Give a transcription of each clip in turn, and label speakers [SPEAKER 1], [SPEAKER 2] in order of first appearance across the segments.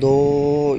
[SPEAKER 1] 2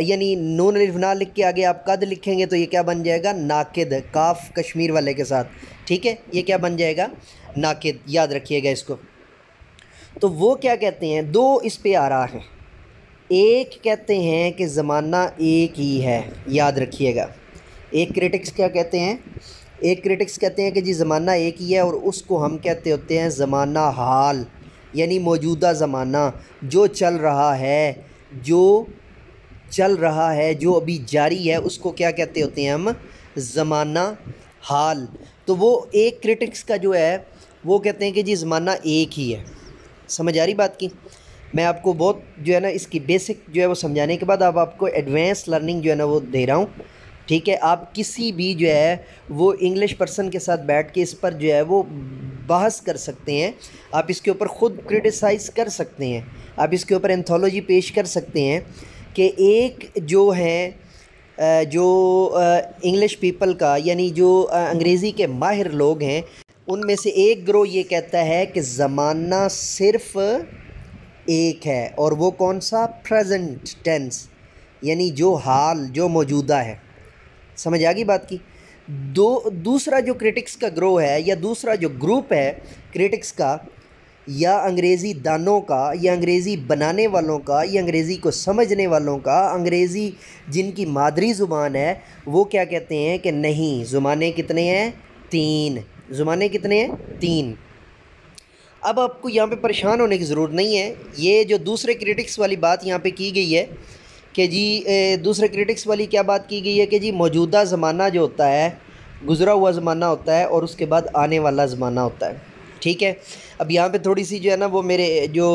[SPEAKER 1] یعنی نون الف نہ لکھ کے آگے آپ قد لکھیں گے تو یہ کیا بن جائے گا؟ ناقد، کاف کشمیر والے کے ساتھ، ٹھیک ہے، یہ کیا بن جائے گا؟ ناقد، یاد رکھیے گا اس کو۔ تو وہ کیا کہتے ہیں، دو اس پہ آ رہا ہے، ایک کہتے ہیں کہ زمانہ ایک ہی ہے، یاد رکھیے گا، ایک کرٹکس کیا کہتے ہیں، ایک کرٹکس کہتے ہیں کہ جی زمانہ ایک ہی ہے، اور اس کو ہم کہتے ہوتے ہیں زمانہ حال، یعنی موجودہ زمانہ جو چل رہا ہے، جو ابھی جاری ہے، اس کو کیا کہتے ہوتے ہیں ہم؟ زمانہ حال۔ تو وہ ایک کرٹکس کا جو ہے وہ کہتے ہیں کہ جی زمانہ ایک ہی ہے۔ سمجھ آ رہی بات کی؟ میں آپ کو بہت جو ہے نا اس کی بیسک جو ہے وہ سمجھانے کے بعد اب آپ کو ایڈوانس لرننگ جو ہے نا وہ دے رہا ہوں، ٹھیک ہے۔ آپ کسی بھی جو ہے وہ انگلش پرسن کے ساتھ بیٹھ کے اس پر جو ہے وہ بحث کر سکتے ہیں، آپ اس کے اوپر خود کرٹیسائز کر سکتے ہیں، آپ اس کے اوپر انتھولوجی پیش کر سکتے ہیں کہ ایک جو ہے جو انگلش پیپل کا، یعنی جو انگریزی کے ماہر لوگ ہیں، ان میں سے ایک گروہ یہ کہتا ہے کہ زمانہ صرف ایک ہے، اور وہ کون سا؟ پریزنٹ ٹینس، یعنی جو حال، جو موجودہ ہے۔ سمجھ آگی بات کی؟ دوسرا جو کرٹکس کا گروہ ہے، یا دوسرا جو گروپ ہے کرٹکس کا، یا انگریزی دانوں کا، یا انگریزی بنانے والوں کا، یا انگریزی کو سمجھنے والوں کا، انگریزی جن کی مادری زبان ہے، وہ کیا کہتے ہیں کہ نہیں، زمانے کتنے ہیں؟ تین۔ زمانے کتنے ہیں؟ تین۔ اب آپ کو یہاں پہ پریشان ہونے کی ضرورت نہیں ہے، یہ جو دوسرے کرٹکس والی بات یہاں پہ کی گئی ہے کہ جی دوسرے کرٹکس والی کیا بات کی گئی ہے کہ جی موجودہ زمانہ جو ہوتا ہے، گزرا ہوا زمانہ ہوتا ہے، اور اس کے بعد آنے والا زمانہ ہوتا ہے، ٹھیک ہے۔ اب یہاں پہ تھوڑی سی جو ہے نا وہ میرے جو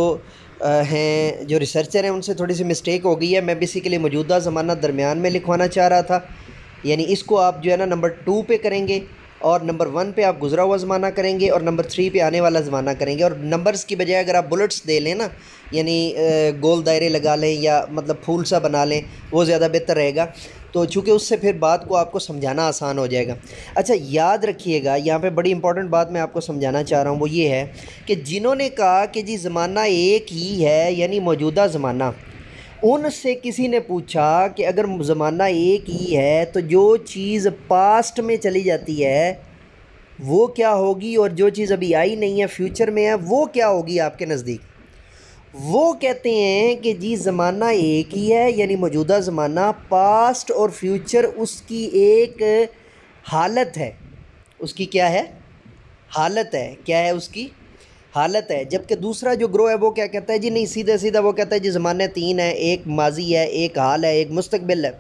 [SPEAKER 1] ہیں جو ریسرچر ہیں ان سے تھوڑی سی مسٹیک ہو گئی ہے، میں بیسیکلی موجودہ زمانہ درمیان میں لکھوانا چاہ رہا تھا، یعنی اس کو آپ جو ہے نا نمبر 2 پہ کریں گے، اور نمبر 1 پہ آپ گزرا ہوا زمانہ کریں گے، اور نمبر 3 پہ آنے والا زمانہ کریں گے، اور نمبرز کی بجائے اگر آپ بلٹس دے لیں نا، یعنی گول دائرے لگا لیں یا مطلب پھول سا بنا لیں، وہ زیادہ بہتر رہے گا، تو چونکہ اس سے پھر بات کو آپ کو سمجھانا آسان ہو جائے گا۔ اچھا یاد رکھیے گا، یہاں پہ بڑی امپورٹنٹ بات میں آپ کو سمجھانا چاہ رہا ہوں، وہ یہ ہے کہ جنہوں نے کہا کہ جی زمانہ ایک ہی ہے، یعنی موجودہ زمانہ، ان سے کسی نے پوچھا کہ اگر زمانہ ایک ہی ہے تو جو چیز پاسٹ میں چلی جاتی ہے وہ کیا ہوگی، اور جو چیز ابھی آئی نہیں ہے، فیوچر میں ہے، وہ کیا ہوگی آپ کے نزدیک؟ وہ کہتے ہیں کہ جی زمانہ ایک ہی ہے، یعنی موجودہ زمانہ، پاسٹ اور فیوچر اس کی ایک حالت ہے، اس کی کیا ہے؟ حالت ہے۔ کیا ہے؟ اس کی حالت ہے۔ جبکہ دوسرا جو گروہ ہے وہ کیا کہتا ہے؟ جی نہیں، سیدھا سیدھا وہ کہتا ہے جی زمانے تین ہیں، ایک ماضی ہے، ایک حال ہے، ایک مستقبل ہے۔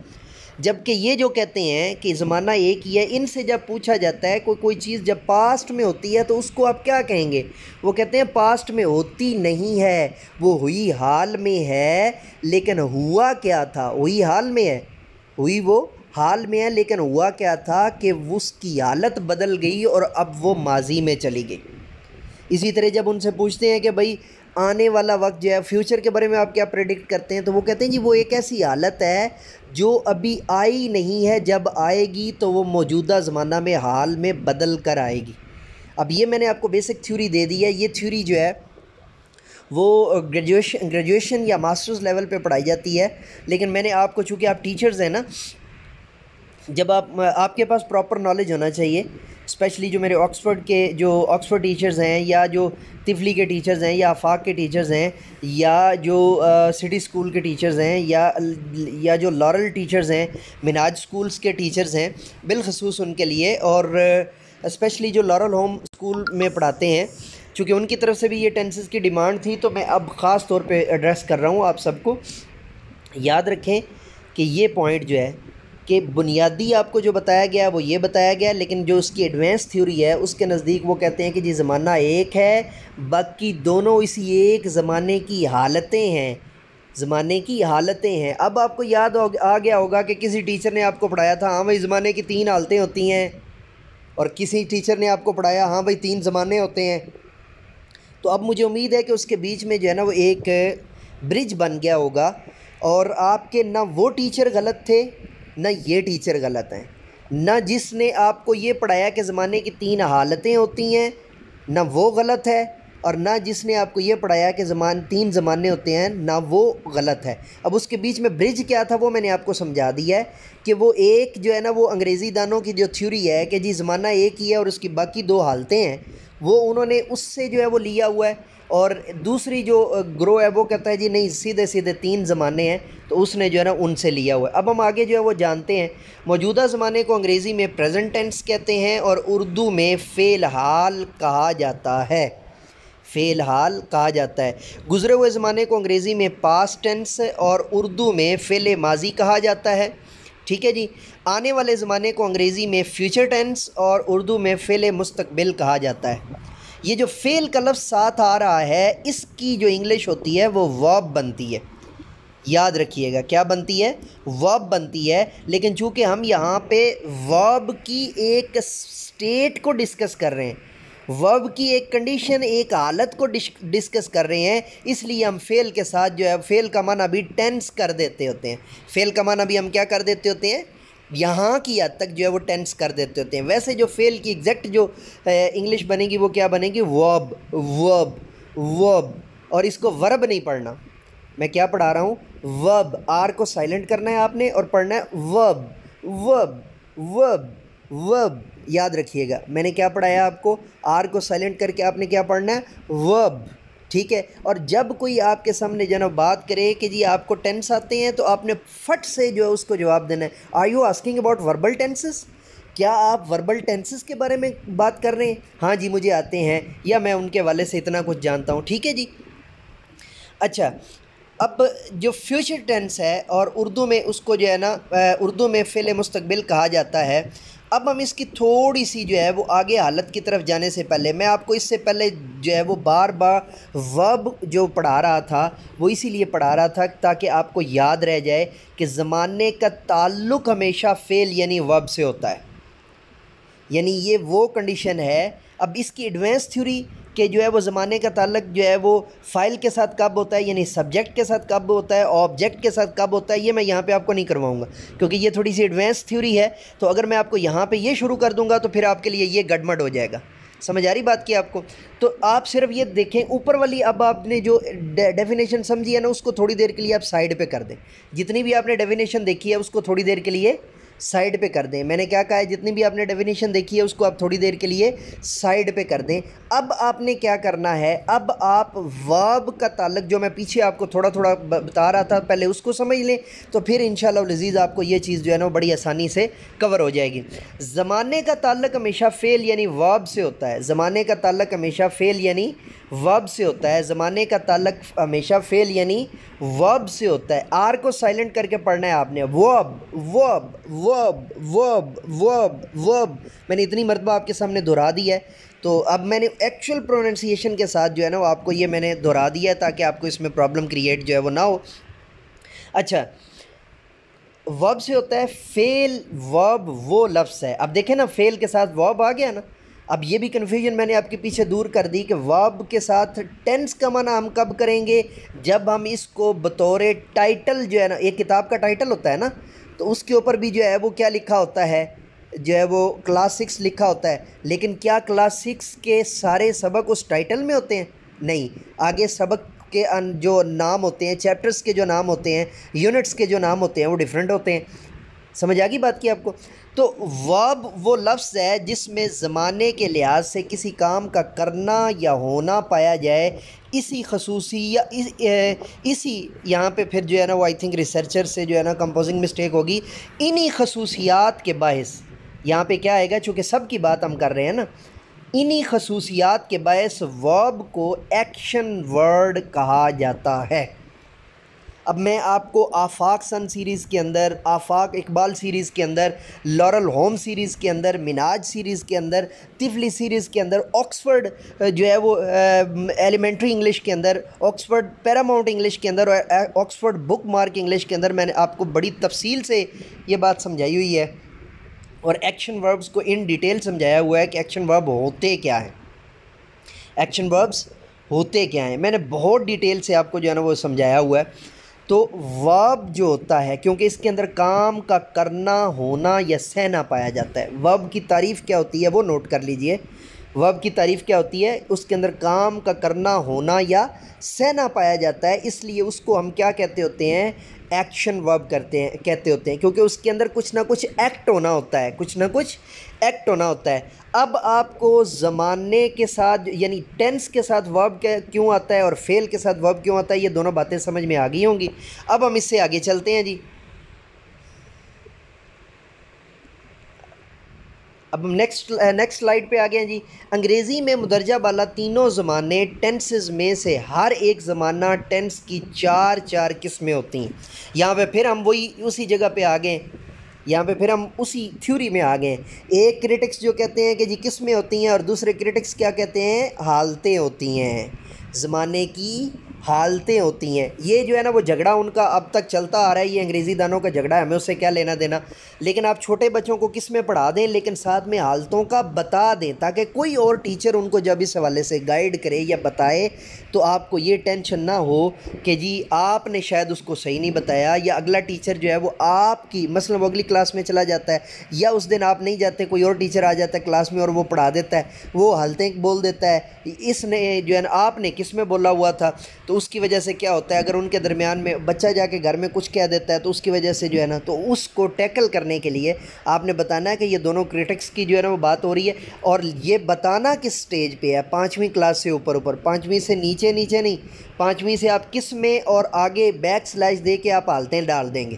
[SPEAKER 1] جبکہ یہ جو کہتے ہیں کہ زمانہ ایک ہی ہے، ان سے جب پوچھا جاتا ہے کوئی چیز جب پاسٹ میں ہوتی ہے تو اس کو آپ کیا کہیں گے؟ وہ کہتے ہیں پاسٹ میں ہوتی نہیں ہے، وہ ہوئی حال میں ہے، لیکن ہوا کیا تھا؟ ہوئی حال میں ہے، ہوئی وہ حال میں ہے، لیکن ہوا کیا تھا کہ اس کی حالت بدل گئی اور اب وہ ماضی میں چلی گئی۔ اسی طرح جب ان سے پوچھتے ہیں کہ بھائی آنے والا وقت جو ہے، فیوچر کے بارے میں آپ کیا پریڈکٹ کرتے ہیں، تو وہ کہتے ہیں جی وہ ایک ایسی حالت ہے جو ابھی آئی نہیں ہے، جب آئے گی تو وہ موجودہ زمانہ میں حال میں بدل کر آئے گی۔ اب یہ میں نے آپ کو بیسک تھیوری دے دی ہے، یہ تھیوری جو ہے وہ گریجویشن یا ماسٹرز لیول پہ پڑھائی جاتی ہے، لیکن میں نے آپ کو، چونکہ آپ ٹیچرز ہیں نا، جب آپ کے پاس پراپر نالج ہونا چاہیے، اسپیشلی جو میرے آکسفورڈ ٹیچرز ہیں، یا جو طفلی کے ٹیچرز ہیں، یا آفاق کے ٹیچرز ہیں، یا جو سٹی سکول کے ٹیچرز ہیں، یا جو لارل ٹیچرز ہیں، مناج سکولز کے ٹیچرز ہیں، بالخصوص ان کے لیے، اور اسپیشلی جو لارل ہوم سکول میں پڑھاتے ہیں، چونکہ ان کی طرف سے بھی یہ ٹینسز کی ڈیمانڈ تھی، تو میں اب خاص طور پہ ایڈریس کر رہا ہوں آپ سب کو۔ یاد رکھیں کہ یہ پوائنٹ جو ہے کہ بنیادی آپ کو جو بتایا گیا وہ یہ بتایا گیا، لیکن جو اس کی ایڈوانس تھیوری ہے اس کے نزدیک وہ کہتے ہیں کہ جی زمانہ ایک ہے، باقی دونوں اسی ایک زمانے کی حالتیں ہیں، زمانے کی حالتیں ہیں۔ اب آپ کو یاد آ گیا ہوگا کہ کسی ٹیچر نے آپ کو پڑھایا تھا ہاں بھائی زمانے کی 3 حالتیں ہوتی ہیں، اور کسی ٹیچر نے آپ کو پڑھایا ہاں بھائی 3 زمانے ہوتے ہیں۔ تو اب مجھے امید ہے کہ اس کے بیچ میں جو ہے نا وہ ایک برج بن گیا ہوگا، اور آپ کے نہ وہ ٹیچر غلط تھے نہ یہ ٹیچر غلط ہیں، نہ جس نے آپ کو یہ پڑھایا کہ زمانے کی 3 حالتیں ہوتی ہیں، نہ وہ غلط ہے، اور نہ جس نے آپ کو یہ پڑھایا کہ تین زمانے ہوتے ہیں، نہ وہ غلط ہے۔ اب اس کے بیچ میں برج کیا تھا وہ میں نے آپ کو سمجھا دیا ہے کہ وہ ایک جو ہے نا وہ انگریزی دانوں کی جو تھیوری ہے کہ جی زمانہ ایک ہی ہے اور اس کی باقی دو حالتیں ہیں، وہ انہوں نے اس سے جو ہے وہ لیا ہوا ہے، اور دوسری جو گروہ ہے وہ کہتا ہے جی نہیں سیدھے سیدھے تین زمانے ہیں، تو اس نے جو ہے نا ان سے لیا ہوا ہے۔ اب ہم آگے جو ہے وہ جانتے ہیں، موجودہ زمانے کو انگریزی میں پریزنٹ ٹینس کہتے ہیں اور اردو میں فی الحال کہا جاتا ہے، فی الحال کہا جاتا ہے۔ گزرے ہوئے زمانے کو انگریزی میں پاسٹ ٹینس اور اردو میں فعل ماضی کہا جاتا ہے، ٹھیک ہے جی۔ آنے والے زمانے کو انگریزی میں فیوچر ٹینس اور اردو میں فعل مستقبل کہا جاتا ہے۔ یہ جو فعل کا لفظ ساتھ آ رہا ہے اس کی جو انگلش ہوتی ہے وہ ورب بنتی ہے، یاد رکھیے گا کیا بنتی ہے؟ ورب بنتی ہے، لیکن چونکہ ہم یہاں پہ ورب کی ایک سٹیٹ کو ڈسکس کر رہے ہیں، ورب کی ایک کنڈیشن، ایک حالت کو ڈسکس کر رہے ہیں، اس لیے ہم فعل کے ساتھ جو ہے فعل کا معنی بھی ٹینس کر دیتے ہوتے ہیں، فعل کا معنی بھی ہم کیا کر دیتے ہوتے ہیں؟ یہاں کی حد تک جو ہے وہ ٹینس کر دیتے ہوتے ہیں۔ ویسے جو فعل کی ایگزیکٹ جو انگلش بنے گی وہ کیا بنے گی؟ ورب، ورب، ورب، اور اس کو ورب نہیں پڑھنا، میں کیا پڑھا رہا ہوں؟ ورب، آر کو سائلنٹ کرنا ہے آپ نے اور پڑھنا ہے ورب، ورب، ورب، ورب، یاد رکھیے گا میں نے کیا پڑھایا آپ کو؟ آر کو سائلنٹ کر کے آپ نے کیا پڑھنا ہے؟ ورب، ٹھیک ہے۔ اور جب کوئی آپ کے سامنے جناب بات کرے کہ جی آپ کو ٹینس آتے ہیں تو آپ نے فٹ سے جو ہے اس کو جواب دینا ہے، are you asking about verbal tenses? کیا آپ وربل ٹینسز کے بارے میں بات کر رہے ہیں؟ ہاں جی مجھے آتے ہیں، یا میں ان کے حوالے سے اتنا کچھ جانتا ہوں، ٹھیک ہے جی۔ اچھا، اب جو فیوچر ٹینس ہے اور اردو میں اس کو جو ہے نا اردو میں فعل مستقبل کہا جاتا ہے، اب ہم اس کی تھوڑی سی جو ہے وہ آگے حالت کی طرف جانے سے پہلے میں آپ کو اس سے پہلے جو ہے وہ بار بار ورب جو پڑھا رہا تھا وہ اسی لیے پڑھا رہا تھا تاکہ آپ کو یاد رہ جائے کہ زمانے کا تعلق ہمیشہ فعل یعنی ورب سے ہوتا ہے، یعنی یہ وہ کنڈیشن ہے۔ اب اس کی ایڈوانس تھیوری کہ جو ہے وہ زمانے کا تعلق جو ہے وہ فاعل کے ساتھ کب ہوتا ہے، یعنی سبجیکٹ کے ساتھ کب ہوتا ہے، آبجیکٹ کے ساتھ کب ہوتا ہے، یہ میں یہاں پہ آپ کو نہیں کرواؤں گا کیونکہ یہ تھوڑی سی ایڈوانس تھیوری ہے، تو اگر میں آپ کو یہاں پہ یہ شروع کر دوں گا تو پھر آپ کے لیے یہ گڑبڑ ہو جائے گا۔ سمجھ آ رہی بات کی آپ کو؟ تو آپ صرف یہ دیکھیں اوپر والی، اب آپ نے جو ڈیفینیشن سمجھی ہے نا اس کو تھوڑی دیر کے لیے آپ سائڈ پہ کر دیں، جتنی بھی آپ نے ڈیفینیشن دیکھی ہے اس کو تھوڑی دیر کے لیے سائڈ پہ کر دیں۔ میں نے کیا کہا ہے؟ جتنی بھی آپ نے ڈیفینیشن دیکھی ہے اس کو آپ تھوڑی دیر کے لیے سائڈ پہ کر دیں۔ اب آپ نے کیا کرنا ہے؟ اب آپ ورب کا تعلق جو میں پیچھے آپ کو تھوڑا تھوڑا بتا رہا تھا پہلے اس کو سمجھ لیں، تو پھر انشاءاللہ العزیز آپ کو یہ چیز جو ہے نا بڑی آسانی سے کور ہو جائے گی۔ زمانے کا تعلق ہمیشہ فعل یعنی ورب سے ہوتا ہے، زمانے کا تعلق ہمیشہ فعل یعنی ورب سے ہوتا ہے، زمانے کا تعلق ہمیشہ فعل یعنی ورب سے ہوتا ہے۔ آر کو سائلنٹ کر کے پڑھنا ہے آپ نے، ورب، ورب، ورب، ورب، ورب، ورب، میں نے اتنی مرتبہ آپ کے سامنے دہرا دی ہے، تو اب میں نے ایکچوئل پروننسیشن کے ساتھ جو ہے نا وہ آپ کو یہ میں نے دہرا دیا ہے تاکہ آپ کو اس میں پرابلم کریٹ جو ہے وہ نہ ہو۔ اچھا، ورب سے ہوتا ہے فعل، ورب وہ لفظ ہے، اب دیکھیں نا فعل کے ساتھ ورب آ گیا نا، اب یہ بھی کنفیوژن میں نے آپ کے پیچھے دور کر دی کہ ورب کے ساتھ ٹینس کا معنی ہم کب کریں گے؟ جب ہم اس کو بطور ٹائٹل جو ہے نا، ایک کتاب کا ٹائٹل ہوتا ہے نا، تو اس کے اوپر بھی جو ہے وہ کیا لکھا ہوتا ہے؟ جو ہے وہ کلاس 6 لکھا ہوتا ہے، لیکن کیا کلاس 6 کے سارے سبق اس ٹائٹل میں ہوتے ہیں؟ نہیں، آگے سبق کے جو نام ہوتے ہیں، چیپٹرز کے جو نام ہوتے ہیں، یونٹس کے جو نام ہوتے ہیں وہ ڈیفرنٹ ہوتے ہیں۔ سمجھ آ گئی بات کی آپ کو؟ تو ورب وہ لفظ ہے جس میں زمانے کے لحاظ سے کسی کام کا کرنا یا ہونا پایا جائے، اسی خصوصی یا اسی یہاں پہ پھر جو ہے نا وہ آئی تھنک ریسرچر سے جو ہے نا کمپوزنگ مسٹیک ہوگی، انہی خصوصیات کے باعث یہاں پہ کیا آئے گا، چونکہ سب کی بات ہم کر رہے ہیں نا، انہی خصوصیات کے باعث ورب کو ایکشن ورڈ کہا جاتا ہے۔ اب میں آپ کو آفاق سن سیریز کے اندر، آفاق اقبال سیریز کے اندر، لورل ہوم سیریز کے اندر، مناج سیریز کے اندر، طفلی سیریز کے اندر، آکسفورڈ جو ہے وہ ایلیمنٹری انگلش کے اندر، آکسفورڈ پیراماؤنٹ انگلش کے اندر اور آکسفورڈ بک مارک انگلش کے اندر میں نے آپ کو بڑی تفصیل سے یہ بات سمجھائی ہوئی ہے اور ایکشن وربز کو ان ڈیٹیل سمجھایا ہوا ہے کہ ایکشن ورب ہوتے کیا ہیں، ایکشن وربز ہوتے کیا ہیں، میں نے بہت ڈیٹیل سے آپ کو جو ہے نا وہ سمجھایا ہوا ہے۔ تو ورب جو ہوتا ہے کیونکہ اس کے اندر کام کا کرنا، ہونا یا سہنا پایا جاتا ہے، ورب کی تعریف کیا ہوتی ہے وہ نوٹ کر لیجئے۔ ورب کی تعریف کیا ہوتی ہے؟ اس کے اندر کام کا کرنا ہونا یا سہنا پایا جاتا ہے، اس لیے اس کو ہم کیا کہتے ہوتے ہیں؟ ایکشن ورب کہتے ہوتے ہیں، کیونکہ اس کے اندر کچھ نہ کچھ ایکٹ ہونا ہوتا ہے، کچھ نہ کچھ ایکٹ ہونا ہوتا ہے۔ اب آپ کو زمانے کے ساتھ یعنی ٹینس کے ساتھ ورب کیوں آتا ہے اور فعل کے ساتھ ورب کیوں آتا ہے، یہ دونوں باتیں سمجھ میں آ گئی ہوں گی۔ اب ہم اس سے آگے چلتے ہیں جی۔ اب ہم نیکسٹ سلائیڈ پہ آ گئے ہیں جی۔ انگریزی میں مندرجہ بالا تینوں زمانے ٹینسز میں سے ہر ایک زمانہ ٹینس کی چار قسمیں ہوتی ہیں۔ یہاں پہ پھر ہم وہی اسی جگہ پہ آ گئے، یہاں پہ پھر ہم اسی تھیوری میں آ گئے ہیں۔ ایک کرٹکس جو کہتے ہیں کہ جی قسمیں ہوتی ہیں، اور دوسرے کرٹکس کیا کہتے ہیں؟ حالتیں ہوتی ہیں، زمانے کی حالتیں ہوتی ہیں۔ یہ جو ہے نا وہ جھگڑا ان کا اب تک چلتا آ رہا ہے، یہ انگریزی دانوں کا جھگڑا ہے، ہمیں اس سے کیا لینا دینا۔ لیکن آپ چھوٹے بچوں کو قسمیں پڑھا دیں لیکن ساتھ میں حالتوں کا بتا دیں، تاکہ کوئی اور ٹیچر ان کو جب اس حوالے سے گائیڈ کرے یا بتائے تو آپ کو یہ ٹینشن نہ ہو کہ جی آپ نے شاید اس کو صحیح نہیں بتایا، یا اگلا ٹیچر جو ہے وہ آپ کی مثلا وہ اگلی کلاس میں چلا جاتا ہے، یا اس دن آپ نہیں جاتے، کوئی اور ٹیچر آ جاتا ہے کلاس میں اور وہ پڑھا دیتا ہے، وہ حالتیں بول دیتا ہے، اس نے جو ہے نا آپ نے قسمیں بولا ہوا تھا، تو اس کی وجہ سے کیا ہوتا ہے؟ اگر ان کے درمیان میں بچہ جا کے گھر میں کچھ کہہ دیتا ہے تو اس کی وجہ سے جو ہے نا تو اس کو ٹیکل کرنے کے لیے آپ نے بتانا ہے کہ یہ دونوں کرٹکس کی جو ہے نا وہ بات ہو رہی ہے، اور یہ بتانا کس سٹیج پہ ہے؟ 5ویں کلاس سے اوپر، 5ویں سے نیچے نہیں، 5ویں سے آپ قسمیں اور آگے بیک سلیش دے کے آپ حالتیں ڈال دیں گے۔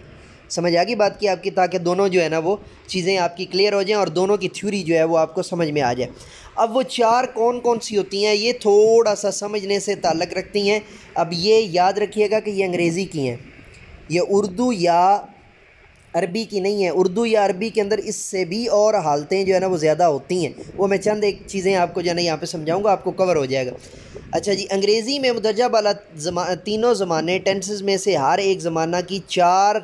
[SPEAKER 1] سمجھ آ گئی بات کی آپ کی؟ تاکہ دونوں جو ہے نا وہ چیزیں آپ کی کلیئر ہو جائیں اور دونوں کی تھیوری جو ہے وہ آپ کو سمجھ میں آ جائے۔ اب وہ چار کون سی ہوتی ہیں، یہ تھوڑا سا سمجھنے سے تعلق رکھتی ہیں۔ اب یہ یاد رکھیے گا کہ یہ انگریزی کی ہیں، یہ اردو یا عربی کی نہیں ہے۔ اردو یا عربی کے اندر اس سے بھی اور حالتیں جو ہے نا وہ زیادہ ہوتی ہیں، وہ میں چند ایک چیزیں آپ کو جو ہے نا یہاں پہ سمجھاؤں گا، آپ کو کور ہو جائے گا۔ اچھا جی، انگریزی میں مندرجہ بالا تینوں زمانے ٹینسز میں سے ہر ایک زمانہ کی چار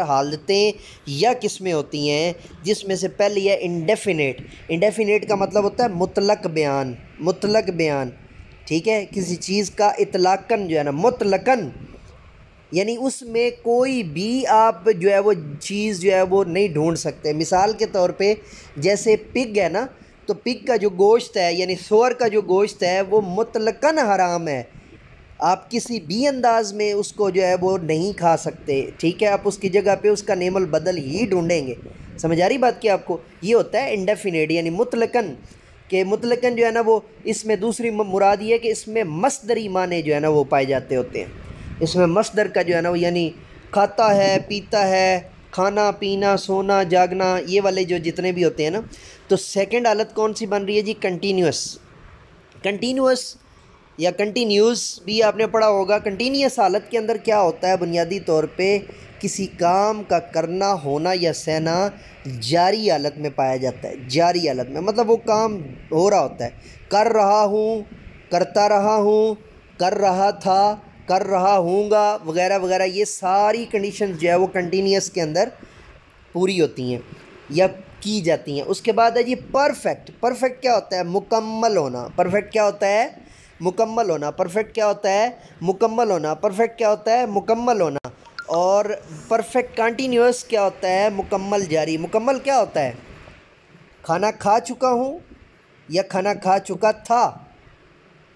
[SPEAKER 1] حالتیں یا قسمیں ہوتی ہیں، جس میں سے پہلی ہے انڈیفینیٹ۔ انڈیفینیٹ کا مطلب ہوتا ہے مطلق بیان، ٹھیک ہے؟ کسی چیز کا اطلاقاً جو ہے نا مطلقاً، یعنی اس میں کوئی بھی آپ جو ہے وہ چیز جو ہے وہ نہیں ڈھونڈ سکتے۔ مثال کے طور پہ جیسے پگ ہے نا، تو پگ کا جو گوشت ہے یعنی سور کا جو گوشت ہے وہ مطلقاً حرام ہے، آپ کسی بھی انداز میں اس کو جو ہے وہ نہیں کھا سکتے، ٹھیک ہے؟ آپ اس کی جگہ پہ اس کا نیم البدل ہی ڈھونڈیں گے۔ سمجھ آ رہی بات کی آپ کو؟ یہ ہوتا ہے انڈیفینیٹ یعنی مطلقاً، کہ مطلقاً جو ہے نا وہ اس میں دوسری مراد یہ ہے کہ اس میں مصدری معنی جو ہے نا وہ پائے جاتے ہوتے ہیں۔ اس میں مصدر کا جو ہے نا وہ یعنی کھاتا ہے، پیتا ہے، کھانا پینا سونا جاگنا، یہ والے جو جتنے بھی ہوتے ہیں نا۔ تو سیکنڈ حالت کون سی بن رہی ہے جی؟ کنٹینیوس یا کنٹینیوس بھی آپ نے پڑھا ہوگا۔ کنٹینیوس حالت کے اندر کیا ہوتا ہے؟ بنیادی طور پہ کسی کام کا کرنا ہونا یا سہنا جاری حالت میں پایا جاتا ہے۔ جاری حالت میں مطلب وہ کام ہو رہا ہوتا ہے، کر رہا ہوں، کرتا رہا ہوں، کر رہا تھا، کر رہا ہوں گا، وغیرہ وغیرہ، یہ ساری کنڈیشنز جو ہے وہ کنٹینیوس کے اندر پوری ہوتی ہیں یا کی جاتی ہیں۔ اس کے بعد ہے جی پرفیکٹ۔ پرفیکٹ کیا ہوتا ہے؟ مکمل ہونا۔ پرفیکٹ کیا ہوتا ہے؟ مکمل ہونا۔ پرفیکٹ کیا ہوتا ہے؟ مکمل ہونا۔ پرفیکٹ کیا ہوتا ہے؟ مکمل ہونا۔ اور پرفیکٹ کنٹینیوس کیا ہوتا ہے؟ مکمل جاری۔ مکمل کیا ہوتا ہے؟ کھانا کھا چکا ہوں، یا کھانا کھا چکا تھا،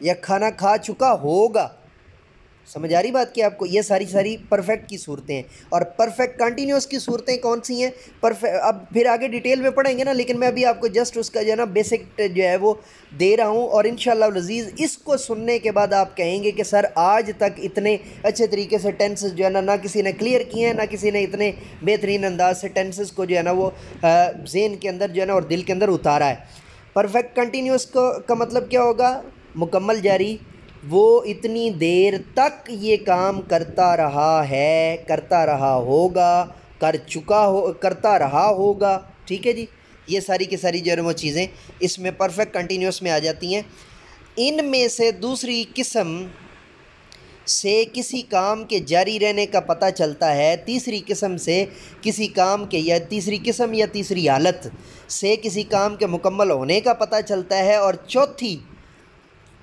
[SPEAKER 1] یا کھانا کھا چکا ہوگا۔ سمجھ آ رہی بات کی آپ کو؟ یہ ساری پرفیکٹ کی صورتیں ہیں۔ اور پرفیکٹ کنٹینیوس کی صورتیں کون سی ہیں؟ اب پھر آگے ڈیٹیل میں پڑھیں گے نا، لیکن میں ابھی آپ کو جسٹ اس کا جو ہے نا بیسک جو ہے وہ دے رہا ہوں، اور انشاءاللہ العزیز اس کو سننے کے بعد آپ کہیں گے کہ سر آج تک اتنے اچھے طریقے سے ٹینسز جو ہے نا نہ کسی نے کلیئر کیے ہیں، نہ کسی نے اتنے بہترین انداز سے ٹینسز کو جو ہے نا وہ ذہن کے اندر جو ہے نا اور دل کے اندر اتارا ہے۔ پرفیکٹ کنٹینیوس کا مطلب کیا ہوگا؟ مکمل جاری، وہ اتنی دیر تک یہ کام کرتا رہا ہے، کرتا رہا ہوگا، کرتا رہا ہوگا، ٹھیک ہے جی؟ یہ ساری کی ساری جو ہے وہ چیزیں اس میں پرفیکٹ کنٹینیوس میں آ جاتی ہیں۔ ان میں سے دوسری قسم سے کسی کام کے جاری رہنے کا پتہ چلتا ہے، تیسری قسم سے کسی کام کے یا تیسری قسم یا تیسری حالت سے کسی کام کے مکمل ہونے کا پتہ چلتا ہے، اور چوتھی،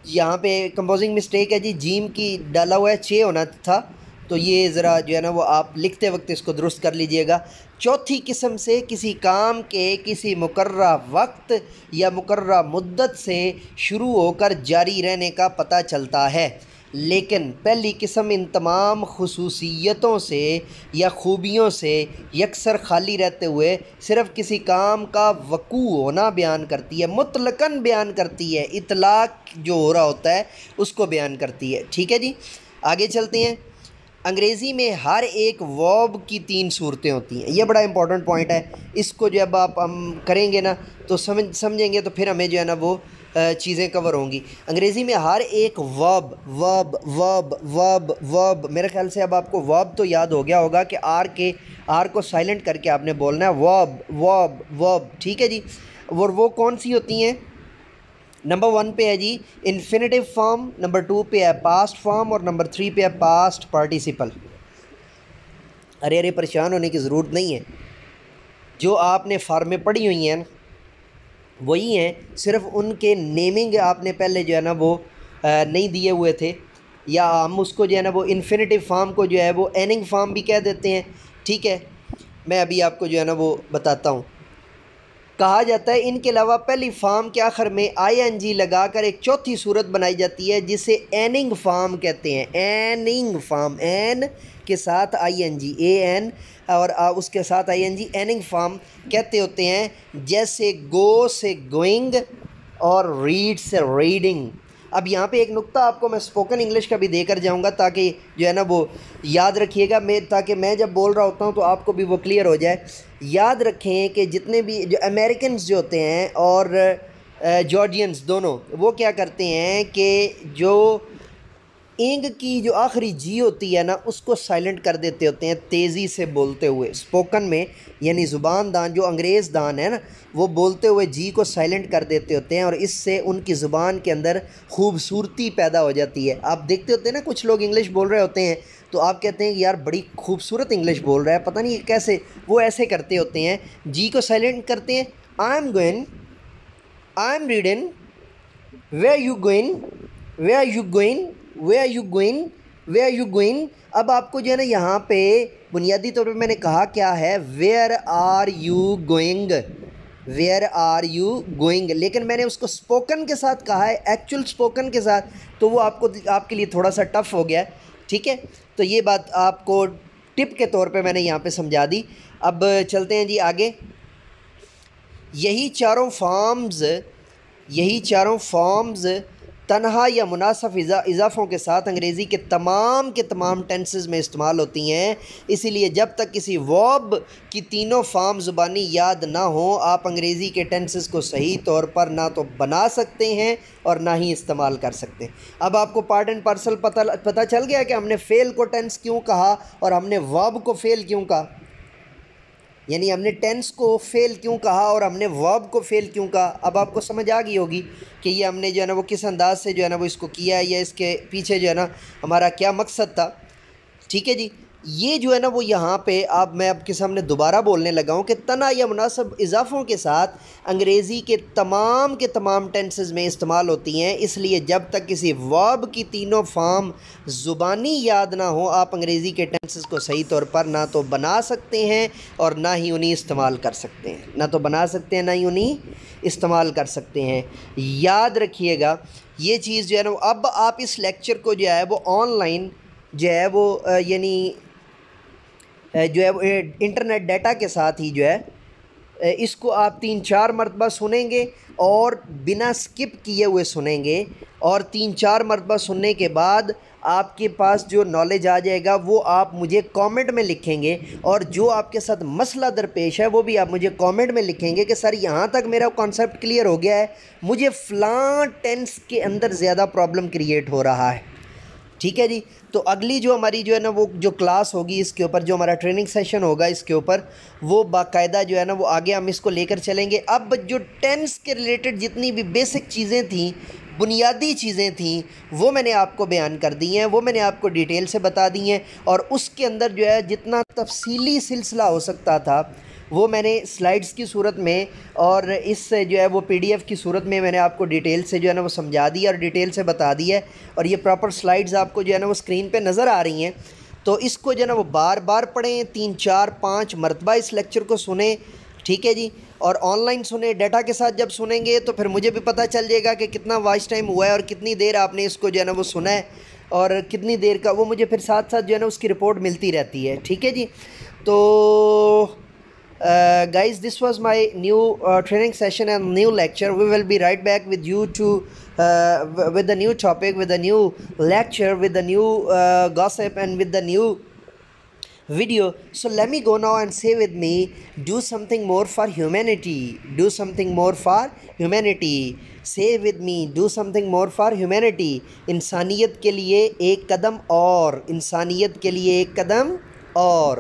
[SPEAKER 1] یہاں پہ کمپوزنگ مسٹیک ہے جی، جیم کی ڈالا ہوا ہے 6 ہونا تھا، تو تو یہ ذرا جو ہے نا وہ آپ لکھتے وقت اس کو درست کر لیجئے گا۔ چوتھی قسم سے کسی کام کے کسی مقررہ وقت یا مقررہ مدت سے شروع ہو کر جاری رہنے کا پتہ چلتا ہے، لیکن پہلی قسم ان تمام خصوصیتوں سے یا خوبیوں سے یکسر خالی رہتے ہوئے صرف کسی کام کا وقوع ہونا بیان کرتی ہے، مطلقاً بیان کرتی ہے، اطلاق جو ہو رہا ہوتا ہے اس کو بیان کرتی ہے۔ ٹھیک ہے جی، آگے چلتے ہیں۔ انگریزی میں ہر ایک ورب کی 3 صورتیں ہوتی ہیں، یہ بڑا امپورٹنٹ پوائنٹ ہے، اس کو جب آپ ہم کریں گے نا تو سمجھیں گے تو پھر ہمیں جو ہے نا وہ چیزیں کور ہوں گی۔ انگریزی میں ہر ایک ورب میرے خیال سے اب آپ کو ورب تو یاد ہو گیا ہوگا کہ آر کو سائلنٹ کر کے آپ نے بولنا ہے ورب، ٹھیک ہے جی، اور وہ کون سی ہوتی ہیں؟ نمبر 1 پہ ہے جی انفینیٹیو فارم، نمبر 2 پہ ہے پاسٹ فارم، اور نمبر 3 پہ ہے پاسٹ پارٹیسپل۔ ارے پریشان ہونے کی ضرورت نہیں ہے، جو آپ نے فارمیں پڑھی ہوئی ہیں وہی ہیں، صرف ان کے نیمنگ آپ نے پہلے جو ہے نا وہ نہیں دیے ہوئے تھے، یا ہم اس کو جو ہے نا وہ انفینیٹیو فارم کو جو ہے وہ ایننگ فارم بھی کہہ دیتے ہیں۔ ٹھیک ہے، میں ابھی آپ کو جو ہے نا وہ بتاتا ہوں۔ کہا جاتا ہے ان کے علاوہ پہلی فارم کے آخر میں آئی این جی لگا کر ایک چوتھی صورت بنائی جاتی ہے جسے ایننگ فارم کہتے ہیں۔ ایننگ فارم، این کے ساتھ آئی این جی، اے این اور اس کے ساتھ آئی این جی، ایننگ فارم کہتے ہوتے ہیں، جیسے گو سے گوئنگ اور ریڈ سے ریڈنگ۔ اب یہاں پہ ایک نقطہ آپ کو میں اسپوکن انگلش کا بھی دے کر جاؤں گا تاکہ جو ہے نا وہ یاد رکھیے گا، تاکہ میں جب بول رہا ہوتا ہوں تو آپ کو بھی وہ کلیئر ہو جائے۔ یاد رکھیں کہ جتنے بھی جو امریکنز جو ہوتے ہیں اور جارجینز دونوں، وہ کیا کرتے ہیں کہ جو اینگ کی جو آخری جی ہوتی ہے نا اس کو سائلنٹ کر دیتے ہوتے ہیں تیزی سے بولتے ہوئے۔ اسپوکن میں یعنی زبان دان جو انگریز دان ہے نا وہ بولتے ہوئے جی کو سائلنٹ کر دیتے ہوتے ہیں، اور اس سے ان کی زبان کے اندر خوبصورتی پیدا ہو جاتی ہے۔ آپ دیکھتے ہوتے ہیں نا کچھ لوگ انگلش بول رہے ہوتے ہیں تو آپ کہتے ہیں کہ یار بڑی خوبصورت انگلش بول رہا ہے، پتہ نہیں کیسے، وہ ایسے کرتے ہوتے ہیں، جی کو سائلنٹ کرتے ہیں۔ I am going, I am reading, where you going, where are you going, where are you going, where are you going. اب آپ کو جو ہے نا یہاں پہ بنیادی طور پہ میں نے کہا کیا ہے، where are you going, where are you going, لیکن میں نے اس کو اسپوکن کے ساتھ کہا ہے، ایکچول اسپوکن کے ساتھ، تو وہ آپ کے لیے تھوڑا سا ٹف ہو گیا ہے۔ ٹھیک ہے، تو یہ بات آپ کو ٹپ کے طور پہ میں نے یہاں پہ سمجھا دی۔ اب چلتے ہیں جی آگے۔ یہی چاروں فارمز تنہا یا مناسب اضافوں کے ساتھ انگریزی کے تمام ٹینسز میں استعمال ہوتی ہیں، اسی لیے جب تک کسی ورب کی تینوں فارم زبانی یاد نہ ہوں آپ انگریزی کے ٹینسز کو صحیح طور پر نہ تو بنا سکتے ہیں اور نہ ہی استعمال کر سکتے ہیں۔ اب آپ کو پارٹ اینڈ پارسل پتہ چل گیا کہ ہم نے فعل کو ٹینس کیوں کہا اور ہم نے ورب کو فعل کیوں کہا، یعنی ہم نے ٹینس کو فعل کیوں کہا اور ہم نے ورب کو فعل کیوں کہا۔ اب آپ کو سمجھ آ گئی ہوگی کہ یہ ہم نے جو ہے نا وہ کس انداز سے جو ہے نا وہ اس کو کیا ہے، یا اس کے پیچھے جو ہے نا ہمارا کیا مقصد تھا۔ ٹھیک ہے جی، یہ جو ہے نا وہ یہاں پہ میں آپ کے سامنے دوبارہ بولنے لگا ہوں کہ تنہا یا مناسب اضافوں کے ساتھ انگریزی کے تمام ٹینسز میں استعمال ہوتی ہیں، اس لیے جب تک کسی ورب کی تینوں فارم زبانی یاد نہ ہو آپ انگریزی کے ٹینسز کو صحیح طور پر نہ تو بنا سکتے ہیں اور نہ ہی انہیں استعمال کر سکتے ہیں، نہ تو بنا سکتے ہیں نہ ہی انہیں استعمال کر سکتے ہیں۔ یاد رکھیے گا یہ چیز جو ہے نا، اب آپ اس لیکچر کو جو ہے وہ آن لائن جو ہے وہ یعنی جو ہے انٹرنیٹ ڈیٹا کے ساتھ ہی جو ہے اس کو آپ 3-4 مرتبہ سنیں گے اور بنا سکپ کیے ہوئے سنیں گے، اور 3-4 مرتبہ سننے کے بعد آپ کے پاس جو نالج آ جائے گا وہ آپ مجھے کامنٹ میں لکھیں گے، اور جو آپ کے ساتھ مسئلہ درپیش ہے وہ بھی آپ مجھے کامنٹ میں لکھیں گے کہ سر یہاں تک میرا کانسیپٹ کلیئر ہو گیا ہے، مجھے فلاں ٹینس کے اندر زیادہ پرابلم کریٹ ہو رہا ہے۔ ٹھیک ہے جی، تو اگلی جو ہماری جو ہے نا وہ جو کلاس ہوگی اس کے اوپر، جو ہمارا ٹریننگ سیشن ہوگا اس کے اوپر، وہ باقاعدہ جو ہے نا وہ آگے ہم اس کو لے کر چلیں گے۔ اب جو ٹینس کے ریلیٹڈ جتنی بھی بیسک چیزیں تھیں، بنیادی چیزیں تھیں، وہ میں نے آپ کو بیان کر دی ہیں، وہ میں نے آپ کو ڈیٹیل سے بتا دی ہیں، اور اس کے اندر جو ہے جتنا تفصیلی سلسلہ ہو سکتا تھا وہ میں نے سلائڈز کی صورت میں اور اس سے جو ہے وہ پی ڈی ایف کی صورت میں نے آپ کو ڈیٹیل سے جو ہے نا وہ سمجھا دیا اور ڈیٹیل سے بتا دی ہے، اور یہ پراپر سلائڈز آپ کو جو ہے نا وہ اسکرین پہ نظر آ رہی ہیں۔ تو اس کو جو ہے نا وہ بار بار پڑھیں، 3 4 5 مرتبہ اس لیکچر کو سنیں، ٹھیک ہے جی. اور آن لائن سنیں، ڈیٹا کے ساتھ جب سنیں گے تو پھر مجھے بھی پتہ چل جائے گا کہ کتنا واچ ٹائم ہوا ہے اور کتنی دیر آپ نے اس کو جو ہے نا وہ سنا ہے اور کتنی دیر کا، وہ مجھے پھر ساتھ ساتھ جو ہے نا اس کی رپورٹ ملتی رہتی ہے، ٹھیک ہے جی. تو guys, this was my new training session and new lecture. We will be right back with you to with the new topic, with the new lecture, with the new gossip and with the new video. So let me go now and say with me, do something more for humanity, do something more for humanity. Say with me, do something more for humanity. انسانیت کے لیے ایک قدم اور، انسانیت کے لیے ایک قدم اور.